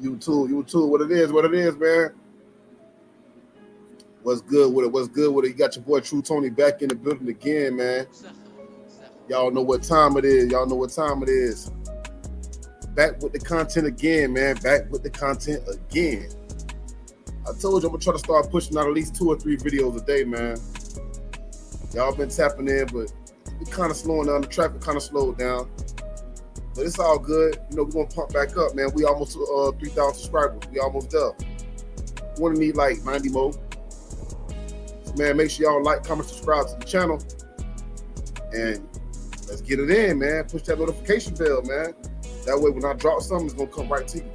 YouTube. What it is, man. What's good with it? You got your boy True Tony back in the building again, man. Y'all know what time it is. Back with the content again, man. I told you I'm gonna try to start pushing out at least 2 or 3 videos a day, man. Y'all been tapping in, but we kind of slowing down. The traffic kind of slowed down, but it's all good. You know, we're gonna pump back up, man. We almost 3,000 subscribers. We almost there. We want to need like 90 more. So, man, make sure y'all like, comment, subscribe to the channel, and let's get it in, man. Push that notification bell, man. That way, when I drop something, it's gonna come right to you.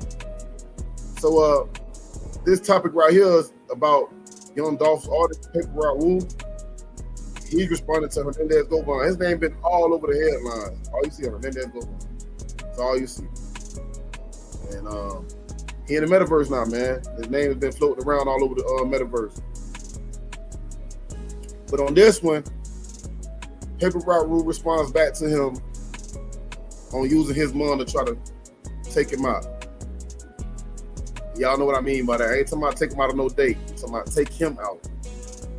So, this topic right here is about Young Dolph's artist, Paper Route Wu. He's responding to Hernandez Govan. His name been all over the headlines. All you see is Hernandez Govan. That's all you see. And he in the metaverse now, man. His name has been floating around all over the metaverse. But on this one, Paper Route Wu responds back to him on using his mom to try to take him out. Y'all know what I mean by that. I ain't talking about take him out of no date. I'm talking about take him out.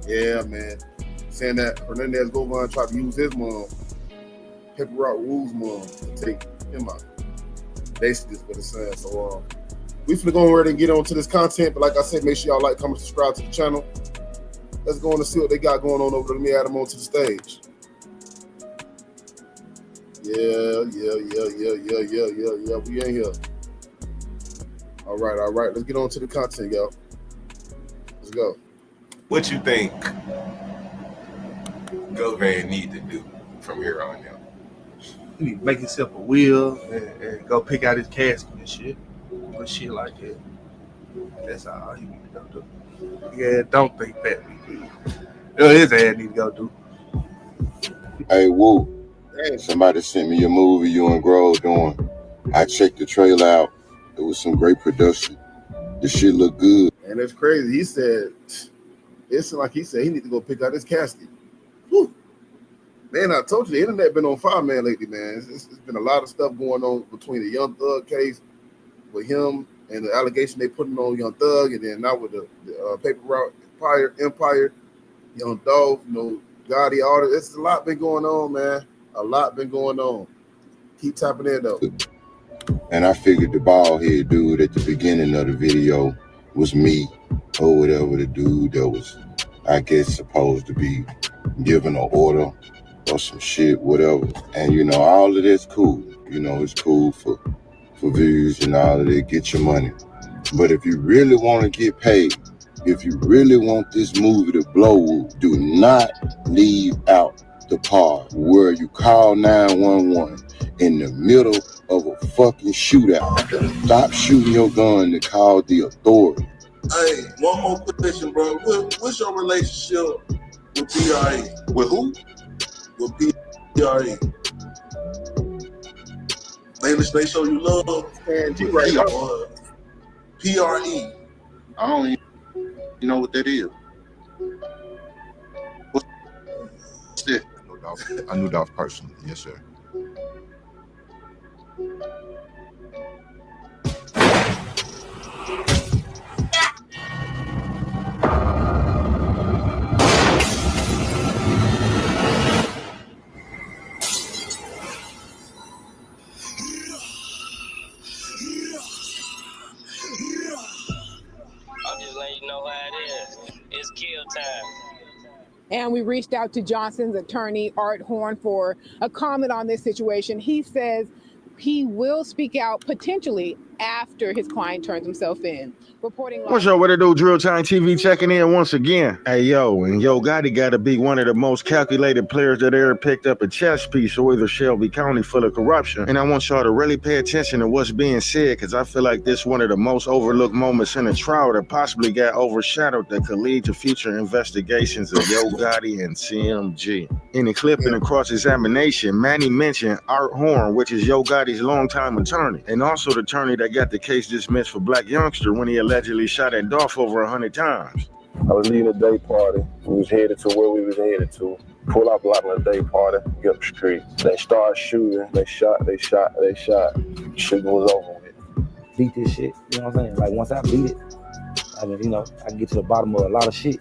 Yeah, man. Saying that Hernandez Govan tried to use his mom, Paper Route Wu's mom, to take him out. Basically, is what it's saying. So, we finna go ahead and get on to this content. But like I said, make sure y'all like, comment, subscribe to the channel. Let's go on and see what they got going on over there. Let me add them onto the stage. Yeah. We ain't here. All right. Let's get on to the content, y'all. Let's go. What you think Govan need to do from here on out? He need to make himself a wheel and go pick out his casket and shit. But shit like that. That's all he need to go do. Yeah, don't think that we do. His ass need to go do. Hey, Woo. Somebody sent me a movie you and Grove doing. I checked the trailer out. It was some great production. The shit look good. And it's crazy. He said, it's like he said he need to go pick out his casket. Whew. Man, I told you the internet been on fire, man, lately, man. It's been a lot of stuff going on between the Young Thug case with him and the allegation they putting on Young Thug, and then now with the Paper Route Empire, Young Dolph, you know, Gotti, all that. It's a lot been going on, man. A lot been going on. Keep tapping in, though. And I figured the bald head dude at the beginning of the video was me, or whatever, the dude that was, I guess, supposed to be giving an order or some shit, whatever. And, you know, all of that's cool. You know, it's cool for views and all of that, get your money. But if you really want to get paid, if you really want this movie to blow, do not leave out the part where you call 911 in the middle of a fucking shootout. Stop shooting your gun to call the authority. Hey, one more question, bro. What's your relationship with PRE? With who? With PRE. They show you love. PRE. I don't even know what that is. What's that? I knew Dolph personally. Yes, sir. I'm just letting you know how it is. It's kill time. And we reached out to Johnson's attorney, Art Horn, for a comment on this situation. He says he will speak out potentially after his client turns himself in. Reporting What's up, what it do? Drill Time TV checking in once again. Hey, yo, and Yo Gotti got to be one of the most calculated players that ever picked up a chess piece or either Shelby County full of corruption. And I want y'all to really pay attention to what's being said, because I feel like this is one of the most overlooked moments in the trial that possibly got overshadowed that could lead to future investigations of Yo Gotti and CMG. In the clip in the cross-examination, Manny mentioned Art Horn, which is Yo Gotti's longtime attorney, and also the attorney that got the case dismissed for Black Youngster when he allegedly shot at Dolph over 100 times. I was leaving a day party. We was headed to where we was headed to. Pull up block on a day party, get up the street. They started shooting. They shot. Shooting was over with. beat this shit. You know what I'm saying? Like once I beat it, I mean, you know, I can get to the bottom of a lot of shit.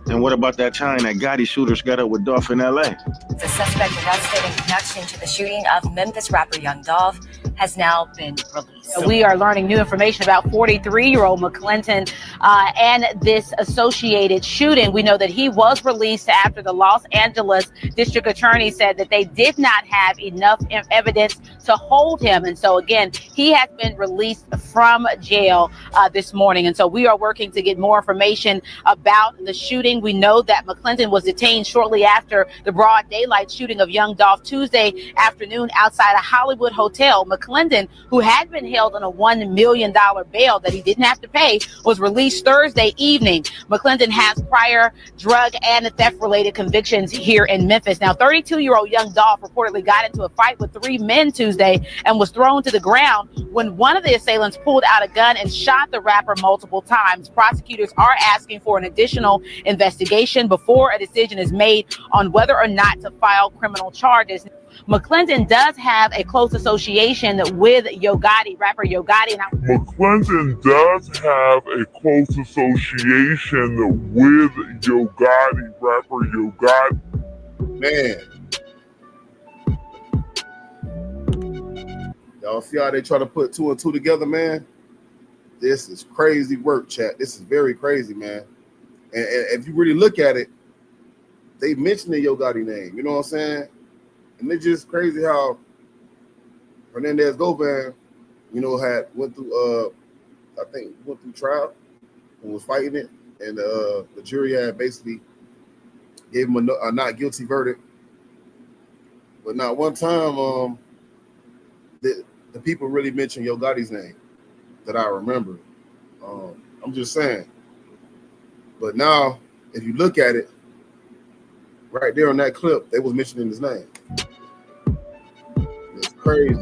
And what about that time that Gotti shooters got up with Dolph in LA? The suspect arrested in connection to the shooting of Memphis rapper Young Dolph has now been released. We are learning new information about 43-year-old McClinton and this associated shooting. We know that he was released after the Los Angeles district attorney said that they did not have enough evidence to hold him. And so, again, he has been released from jail this morning. And so we are working to get more information about the shooting. We know that McClinton was detained shortly after the broad daylight shooting of Young Dolph Tuesday afternoon outside a Hollywood hotel. McClinton, who had been held on a $1 million bail that he didn't have to pay, was released Thursday evening. McClinton has prior drug and theft-related convictions here in Memphis. Now, 32-year-old Young Dolph reportedly got into a fight with 3 men Tuesday and was thrown to the ground when one of the assailants pulled out a gun and shot the rapper multiple times. Prosecutors are asking for an additional investigation before a decision is made on whether or not to file criminal charges. McClinton does have a close association with Yo Gotti, rapper Yo Gotti. McClinton does have a close association with Yo Gotti, rapper Yo Gotti. Man. Y'all see how they try to put 2 and 2 together, man? This is crazy work, chat. This is very crazy, man. And if you really look at it, they mentioned the Yo Gotti name. You know what I'm saying? And it's just crazy how Hernandez Govan, you know, went through trial and was fighting it, and the jury had basically gave him a not guilty verdict. But not one time the people really mentioned Yo Gotti's name that I remember. I'm just saying. But now, if you look at it, right there on that clip, they was mentioning his name. It's crazy.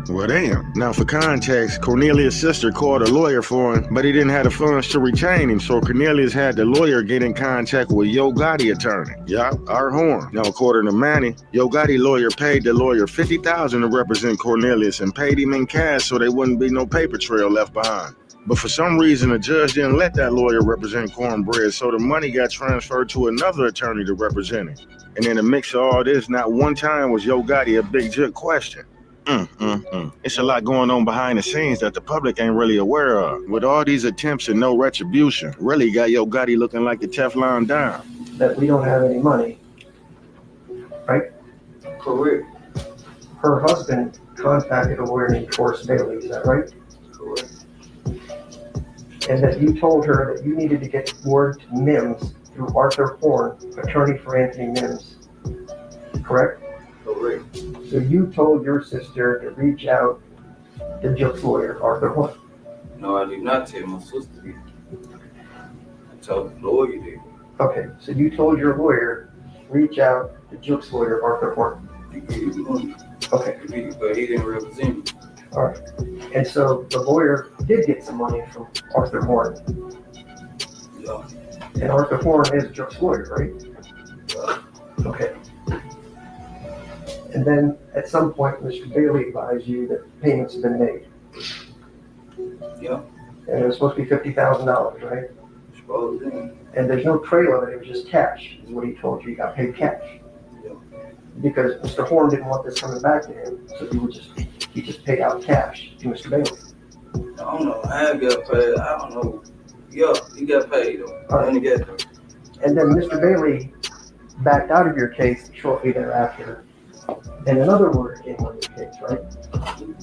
Well, damn. Now, for context, Cornelius' sister called a lawyer for him, but he didn't have the funds to retain him, so Cornelius had the lawyer get in contact with Yo Gotti attorney. Yeah, our horn. Now, according to Manny, Yo Gotti lawyer paid the lawyer $50,000 to represent Cornelius and paid him in cash so there wouldn't be no paper trail left behind. But for some reason, the judge didn't let that lawyer represent Cornbread, so the money got transferred to another attorney to represent him. And in the mix of all this, not one time was Yo Gotti a big judge question. It's a lot going on behind the scenes that the public ain't really aware of. With all these attempts and no retribution, really got Yo Gotti looking like the Teflon dime. That we don't have any money, right? Correct. Her husband contacted a lawyer named Forrest Bailey, is that right? Correct. And that you told her that you needed to get word to Mims through Arthur Horn, attorney for Anthony Mims, correct? Correct. So you told your sister to reach out to Joke's lawyer, Arthur Horn. No, I did not tell my sister. I told the lawyer did. Okay, so you told your lawyer, reach out to Joke's lawyer, Arthur Horn. He gave me money. Okay. But he didn't represent me. All right. And so the lawyer did get some money from Arthur Horn. Yeah. And Arthur Horn is Joke's lawyer, right? Yeah. Okay. And then at some point, Mr. Bailey advised you that payments have been made. Yeah. And it was supposed to be $50,000, right? Supposed to. And there's no trail of it, it was just cash, is what he told you. You got paid cash. Yeah. Because Mr. Horn didn't want this coming back to him, so he just paid out cash to Mr. Bailey. I don't know. I got paid. I don't know. Yeah, he got paid though. All right. And then Mr. Bailey backed out of your case shortly thereafter. And another lawyer came on your case, right?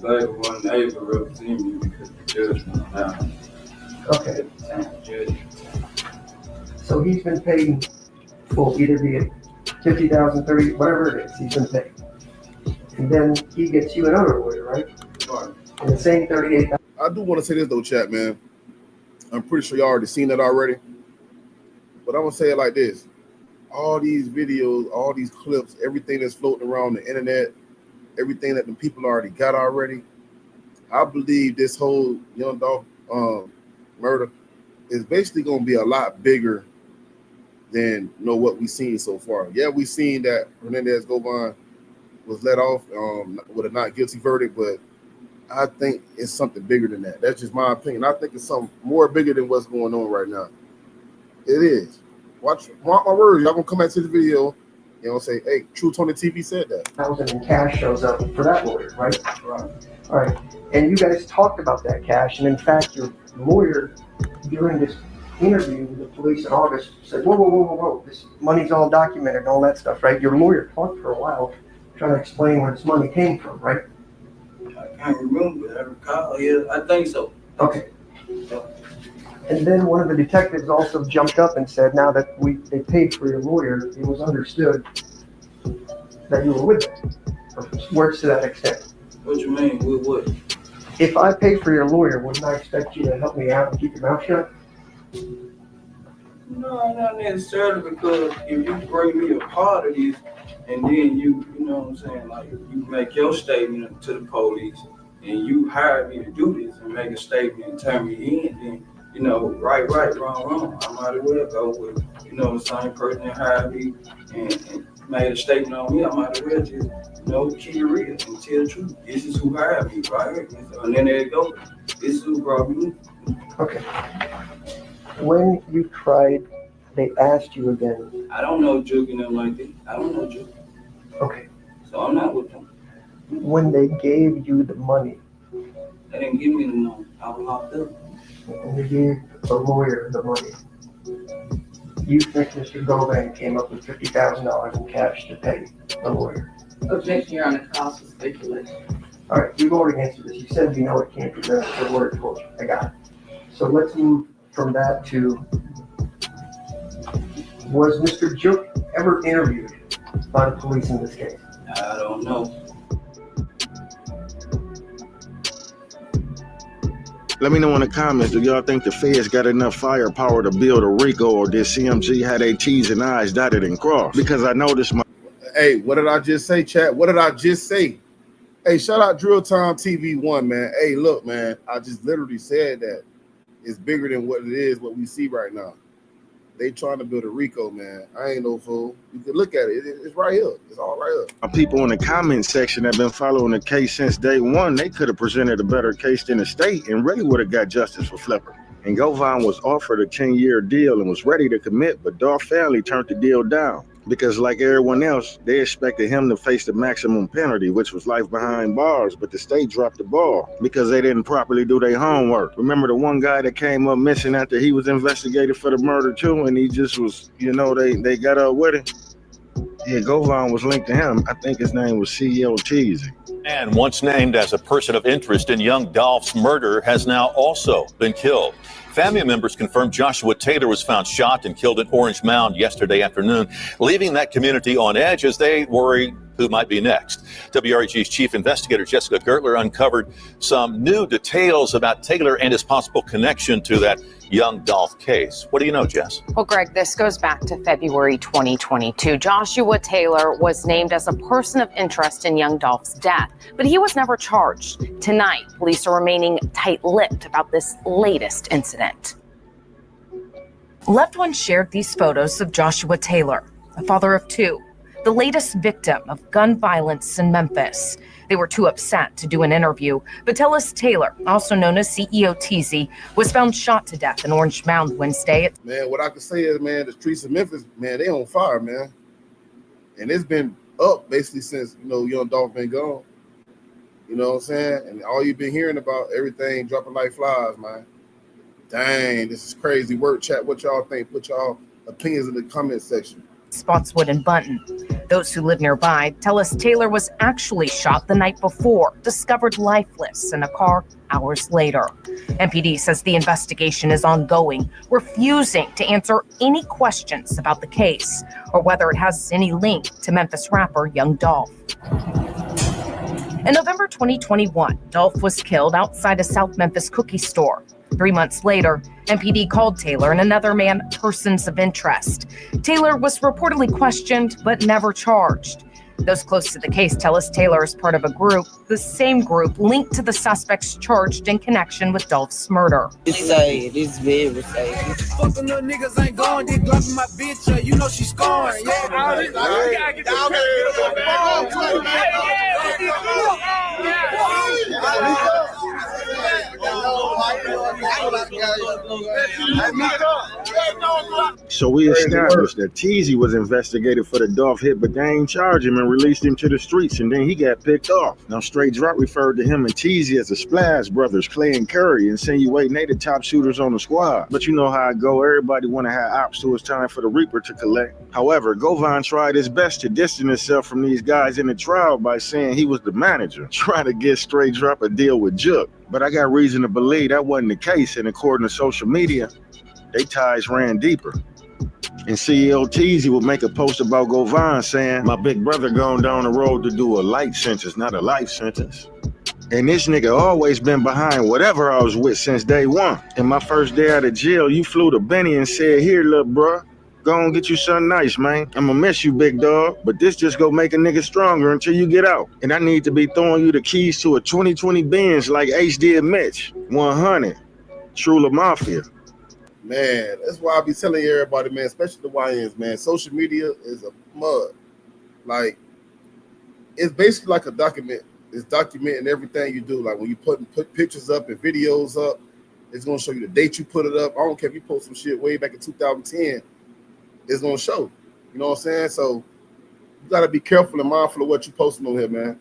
Baby one neighbor represented me because the judge went down. Okay. So he's been paid full, either be it 50,000, 30, whatever it is, he's been paid. And then he gets you another lawyer, right? Right. And the same 38,000. I do want to say this though, chat, man. I'm pretty sure y'all already seen that already. But I'm gonna say it like this. All these videos, all these clips, everything that's floating around the internet, everything that the people already got already, I believe this whole Young Dolph murder is basically going to be a lot bigger than what we've seen so far. Yeah, we've seen that Hernandez Govan was let off with a not guilty verdict, but I think it's something bigger than that. That's just my opinion. I think it's something more bigger than what's going on right now. It is. Mark my words. Y'all gonna come back to the video, say, hey, True Tony TV said that. $1,000 in cash shows up for that lawyer, right? Right. All right. And you guys talked about that cash, and in fact, your lawyer during this interview with the police in August said, whoa, this money's all documented and all that stuff, right? Your lawyer talked for a while trying to explain where this money came from, right? I can't remember. I recall. Yeah, I think so. Okay. And then one of the detectives also jumped up and said, now that they paid for your lawyer, it was understood that you were with them. Or words to that extent. What you mean? With what? If I pay for your lawyer, wouldn't I expect you to help me out and keep your mouth shut? No, not necessarily, because if you bring me a part of this, and then you know what I'm saying, like you make your statement to the police, and you hire me to do this and make a statement and turn me in, then right, wrong. I might as well go with the same person that hired me and made a statement on me. I might as well just keep it real and tell the truth. This is who hired me, right? And then there you go. This is who brought me. Okay. When you tried, they asked you again. I don't know juking them like that. I don't know juking. Okay. So I'm not with them. When they gave you the money. They didn't give me the money. I was locked up. And they gave the lawyer the money. You think Mr. Govan came up with $50,000 in cash to pay the lawyer? Objection, Your Honor. Cause for speculation. All right, you've already answered this. You said you know it came from the lawyer for you. I got it. So let's move from that to, was Mr. Juk ever interviewed by the police in this case? I don't know. Let me know in the comments, do y'all think the feds got enough firepower to build a RICO, or did CMG have their T's and I's dotted and crossed? Because I noticed my... Hey, what did I just say, chat? What did I just say? Hey, shout out Drill Time TV 1, man. Hey, look, man, I just literally said that it's bigger than what it is, what we see right now. They trying to build a RICO, man. I ain't no fool. You can look at it. It's right here. It's all right here. People in the comments section that been following the case since day one, they could have presented a better case than the state and really would have got justice for Flipper. And Govan was offered a 10-year deal and was ready to commit, but Dolph family turned the deal down. Because like everyone else, they expected him to face the maximum penalty, which was life behind bars, but the state dropped the ball because they didn't properly do their homework. Remember the one guy that came up missing after he was investigated for the murder too, and he just was, they got up with him? Yeah, Govan was linked to him. I think his name was CEO Cheesy. And once named as a person of interest in young Dolph's murder has now also been killed. Family members confirmed Joshua Taylor was found shot and killed in Orange Mound yesterday afternoon, leaving that community on edge as they worry who might be next. WREG's chief investigator Jessica Gertler uncovered some new details about Taylor and his possible connection to that young Dolph case. What do you know, Jess? Well, Greg, this goes back to February 2022. Joshua Taylor was named as a person of interest in young Dolph's death, but he was never charged. Tonight, police are remaining tight-lipped about this latest incident. Loved ones shared these photos of Joshua Taylor, a father of two, the latest victim of gun violence in Memphis. They were too upset to do an interview, but Tellis Taylor, also known as CEO TZ, was found shot to death in Orange Mound Wednesday. Man, what I can say is, man, the streets of Memphis, man, they on fire, man. And it's been up basically since, young Dolph been gone. You know what I'm saying? And all you've been hearing about, everything dropping like flies, man. Dang, this is crazy work. Chat, what y'all think? Put y'all opinions in the comment section. Spotswood and Bunton. Those who live nearby tell us Taylor was actually shot the night before, discovered lifeless in a car hours later. MPD says the investigation is ongoing, refusing to answer any questions about the case or whether it has any link to Memphis rapper Young Dolph. In November 2021, Dolph was killed outside a South Memphis cookie store. 3 months later, MPD called Taylor and another man persons of interest. Taylor was reportedly questioned but never charged. Those close to the case tell us Taylor is part of a group, the same group linked to the suspects charged in connection with Dolph's murder. This baby say. Fucking little niggas ain't going, they dropping my bitch, you know she's scoring. Yeah, So we established that Teasy was investigated for the Dolph hit, but they ain't charged him and released him to the streets, and then he got picked off. Now Straight Drop referred to him and Teasy as the Splash Brothers, Clay and Curry, insinuating they the top shooters on the squad. But you know how it go, everybody want to have ops till it's time for the Reaper to collect. However, Govan tried his best to distance himself from these guys in the trial by saying he was the manager, trying to get Straight Drop a deal with Jook. But I got reason to believe that wasn't the case, and according to social media, they ties ran deeper. And CEO Teasy would make a post about Govan saying, my big brother going down the road to do a light sentence, not a life sentence. And this nigga always been behind whatever I was with since day one. And my first day out of jail, you flew to Benny and said, here, little bruh, go and get you something nice, man. I'ma miss you, big dog, but this just go make a nigga stronger until you get out. And I need to be throwing you the keys to a 2020 Benz like Ace did Mitch. 100. True Mafia. Man, that's why I be telling everybody, man, especially the YNs, man, social media is a mud. Like, it's basically like a document. It's documenting everything you do. Like when you put pictures up and videos up, it's gonna show you the date you put it up. I don't care if you post some shit way back in 2010, it's gonna show. You know what I'm saying? So you gotta be careful and mindful of what you posting on here, man.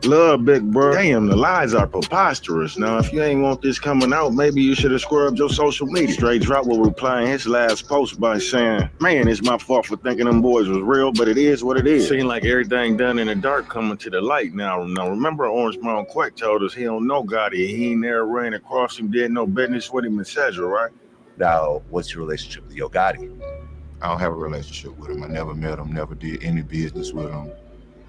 Love, big bro. Damn, the lies are preposterous. Now, if you ain't want this coming out, maybe you should have scrubbed your social media. Straight Drop will reply in his last post by saying, man, it's my fault for thinking them boys was real, but it is what it is. Seem like everything done in the dark coming to the light now. Now, remember Orange Mountain Quack told us he don't know Gotti. He ain't never ran across him, did no business with him, etc., right? Now, what's your relationship with Yo Gotti? I don't have a relationship with him. I never met him, never did any business with him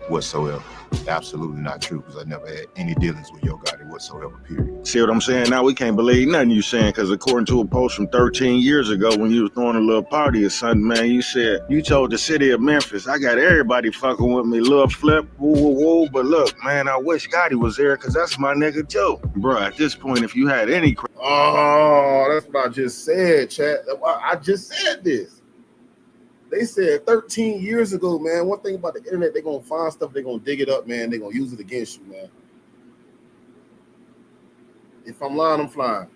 whatsoever. Absolutely not true, because I never had any dealings with Yo Gotti whatsoever, period. See what I'm saying? Now we can't believe nothing you saying, because according to a post from 13 years ago when you was throwing a little party or something, man, you said, you told the city of Memphis, I got everybody fucking with me, Lil Flip, woo, woo, woo, but look, man, I wish Gotti was there, because that's my nigga too. Bruh, at this point, if you had any... Oh, that's what I just said, chat. I just said this. They said 13 years ago, man, one thing about the internet, they're going to find stuff, they're going to dig it up, man. They're going to use it against you, man. If I'm lying, I'm flying.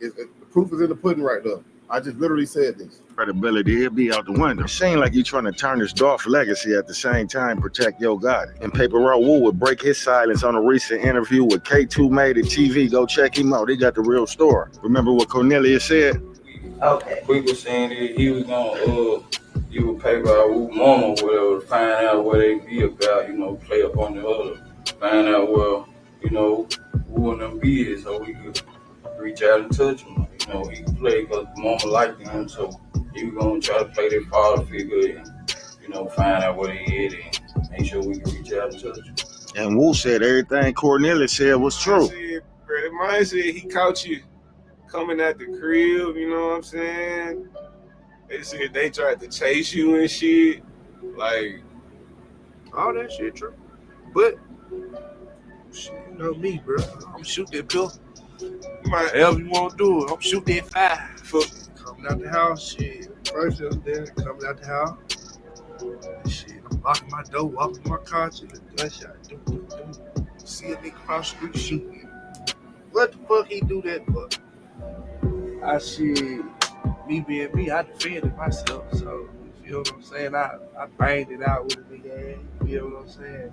The proof is in the pudding right there. I just literally said this. Credibility, it'll be out the window. It seems like you're trying to turn this Dolph legacy at the same time protect Yo Gotti. And Paper Route Wu would break his silence on a recent interview with K2 Made at TV. Go check him out. He got the real story. Remember what Cornelius said? Okay. We were saying that he was gonna you would Paper Route Wu mama or whatever to find out what they be about, you know, play up on the other, find out where, you know, who and them be is, so we could reach out and touch him. You know, he could play because mama liked him, so he was gonna try to play that father figure and, you know, find out what he is and make sure we can reach out and touch him. And Wu said everything Cornelius said was true. Mine said he caught you coming at the crib, you know what I'm saying? They said they tried to chase you and shit. Like, all that shit true. But, shit, you know me, bro. I'm shoot that pill. Whatever you want to do, I'm shoot that fire. Coming out the house, shit. First I was there, coming out the house. Shit, I'm locking my door, walking my car, shit, gunshot. See a nigga cross the street shooting. What the fuck he do that for? I shit. Me being me, I defended myself, so you feel what I'm saying? I banged it out with a nigga ass, you feel what I'm saying?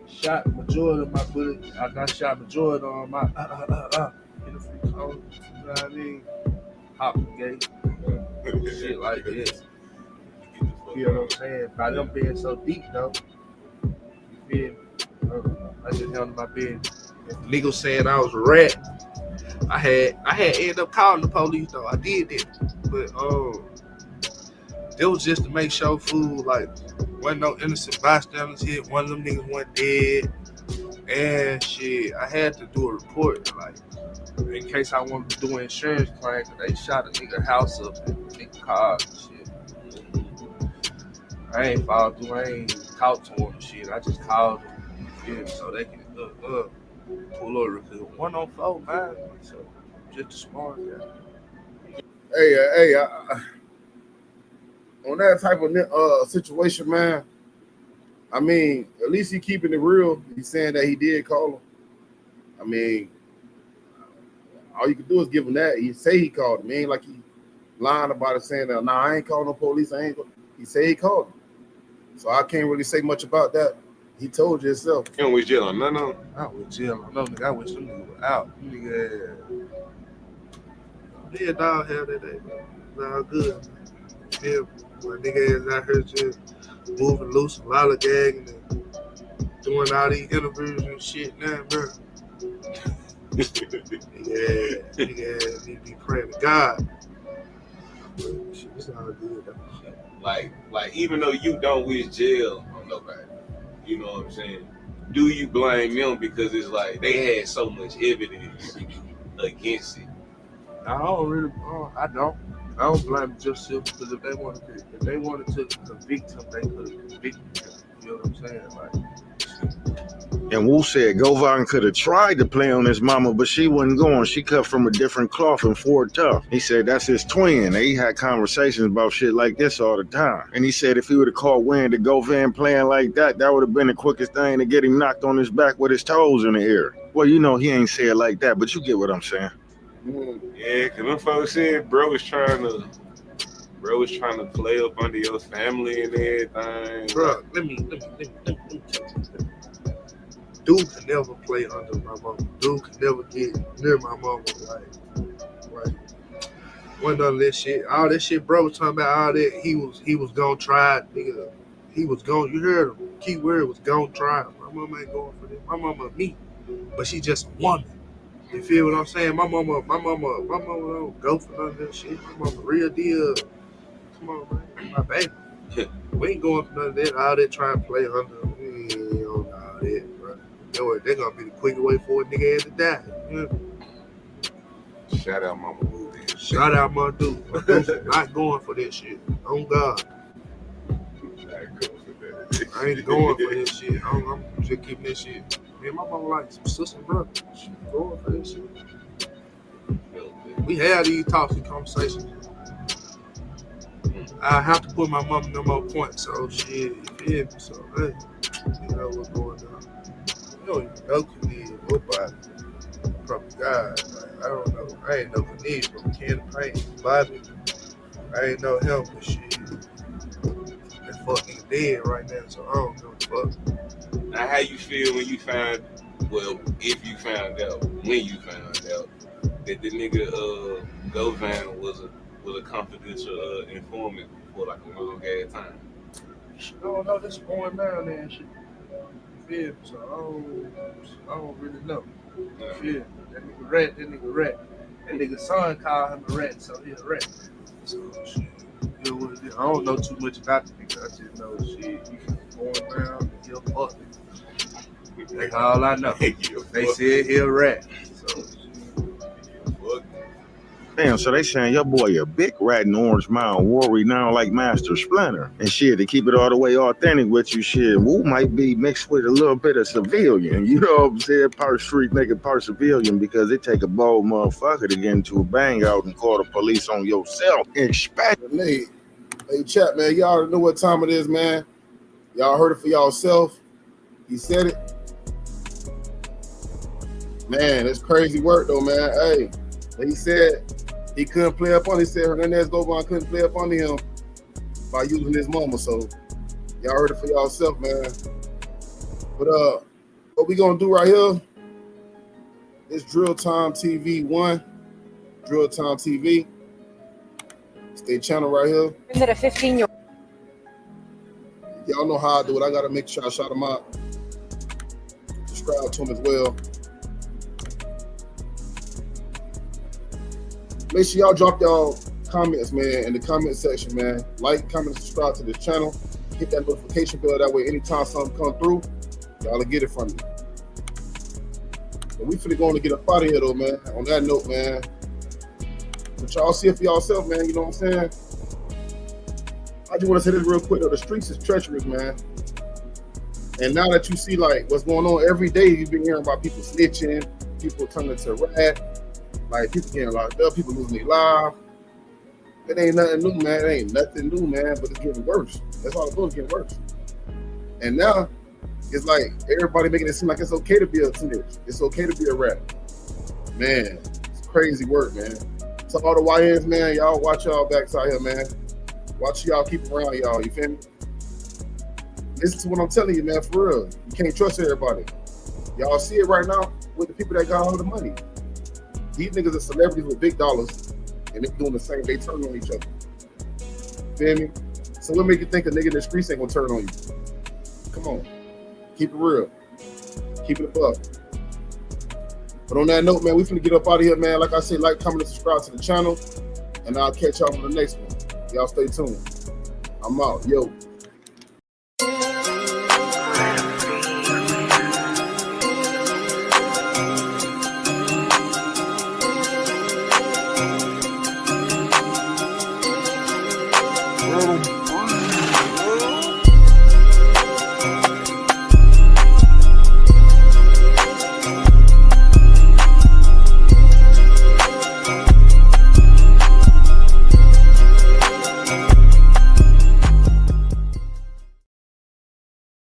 Shot majority of my bullets. I got shot majority on my in the free cone, you know what I mean? Hop the gate, shit like this. You feel what I'm saying? By them being so deep though, you feel me? I just held my bed. Niggas saying I was a rat. I had ended up calling the police though. I did that, but it was just to make sure food like wasn't no innocent bystanders hit. One of them niggas went dead, and shit. I had to do a report like in case I wanted to do an insurance claim. Cause they shot a nigga house up and nigga car and shit. I ain't followed through. I ain't caught to him and shit. I just called them, yeah, so they can pull over because 104, man. So just a smart guy. Hey, on that type of situation, man. I mean, at least he keeping it real. He's saying that he did call him. I mean, all you can do is give him that. He say he called him. He ain't like he lying about it, saying that, nah, I ain't calling no police. He say he called him. So I can't really say much about that. He told you himself. You don't wish jail on none of them? I wish jail on no nigga. I wish them niggas were out. Nigga, yeah, dog hell that day. It's all good. Yeah, my nigga ass out here just moving loose, lollygagging and doing all these interviews and shit now, bro. Yeah, nigga ass need to be praying to God. But shit, it's all good though. Like even though you don't wish jail on nobody, you know what I'm saying? Do you blame them because it's like they had so much evidence against it? I don't blame Joseph because if they wanted to convict him, they could have convicted him. You know what I'm saying? Like, And Wu said Govan could have tried to play on his mama, but she wasn't going. She cut from a different cloth and Fort Tough. He said that's his twin. They had conversations about shit like this all the time. And he said if he would have caught wind of Govan playing like that, that would have been the quickest thing to get him knocked on his back with his toes in the air. Well, you know he ain't said it like that, but you get what I'm saying. Yeah, cause them folks said bro was trying to play up under your family and everything. Bro, let me tell you something. Dude can never play under my mama. Dude can never get near my mama. Like, wasn't none of that shit. All that shit, bro was talking about. All that he was gonna try, nigga. He was going. You heard him. Key word was gonna try. My mama ain't going for this. My mama me, but she just a woman. You feel what I'm saying? My mama don't go for none of that shit. My mama real deal. Come on, man, my baby. We ain't going for none of that. All that trying to play under. We ain't on all that, bro. They're gonna be the quicker way for a nigga to die. Yeah. Shout out Mama Boo. Shout out my dude. My dude's not going for that shit. On God. I ain't going for this shit. I'm just keeping that shit. Man, my mama like some sister and brother. She going for that shit. We have these talks and conversations. I have to put my mama no more points. So shit, you feel me? So hey, you know what's going on. You don't even know Khalid, nobody. Probably God. Like, I don't know. I ain't know Khalid from Can of Paint, Bobby. I ain't know him, but shit. That fucking dead right now, so I don't know what the fuck. Now, how you feel when you found, well, if you found out, when you found out that the nigga Govan was a confidential informant for like a long ass time? I don't know. This going down there and shit. You feel me? So I don't really know. You feel me? That nigga rat. That nigga son called him a rat, so he a rat. So shit. You know what it is. I don't know too much about the nigga. I just know shit. He going down. He'll fuck me. That's all I know. They said he a rat. So Damn, so they saying your boy a big rat in Orange Mound, war renowned like Master Splinter. And shit, to keep it all the way authentic with you, shit, Wu might be mixed with a little bit of civilian. You know what I'm saying? Part street, make it part civilian because it take a bold motherfucker to get into a bang out and call the police on yourself. Hey, chat, man, y'all already know what time it is, man. Y'all heard it for y'allself. He said it. Man, it's crazy work though, man. Hey, he said he couldn't play up on. He said Hernandez Govan couldn't play up on him by using his mama. So y'all heard it for y'allself, man. But what we gonna do right here? It's Drill Time TV 1. Drill Time TV. Stay channel right here. That a 15-year-old. Y'all know how I do it. I gotta make sure I shout him out. Subscribe to him as well. Make sure y'all drop y'all comments, man, in the comment section, man. Like, comment, subscribe to this channel. Hit that notification bell. That way, anytime something come through, y'all will get it from me. But we finna go on to get up out of here, though, man. On that note, man. But y'all see it for y'allself, man. You know what I'm saying? I just want to say this real quick, though. The streets is treacherous, man. And now that you see, like, what's going on every day, you've been hearing about people snitching, people turning to rat. Like, people getting locked up, people losing their lives. It ain't nothing new, man. It ain't nothing new, man, but it's getting worse. That's all it's doing, it's getting worse. And now, It's like everybody making it seem like it's okay to be a snitch. It's okay to be a rat. Man, it's crazy work, man. So all the YNs, man, y'all watch y'all backs out here, man. Watch y'all keep around y'all, you feel me? Listen to what I'm telling you, man, for real. You can't trust everybody. Y'all see it right now with the people that got all the money. These niggas are celebrities with big dollars, and they doing the same. They turn on each other. Feel me? So what make you think a nigga in the streets ain't gonna turn on you? Come on. Keep it real. Keep it above. But on that note, man, we finna get up out of here, man. Like I said, like, comment, and subscribe to the channel. And I'll catch y'all on the next one. Y'all stay tuned. I'm out. Yo.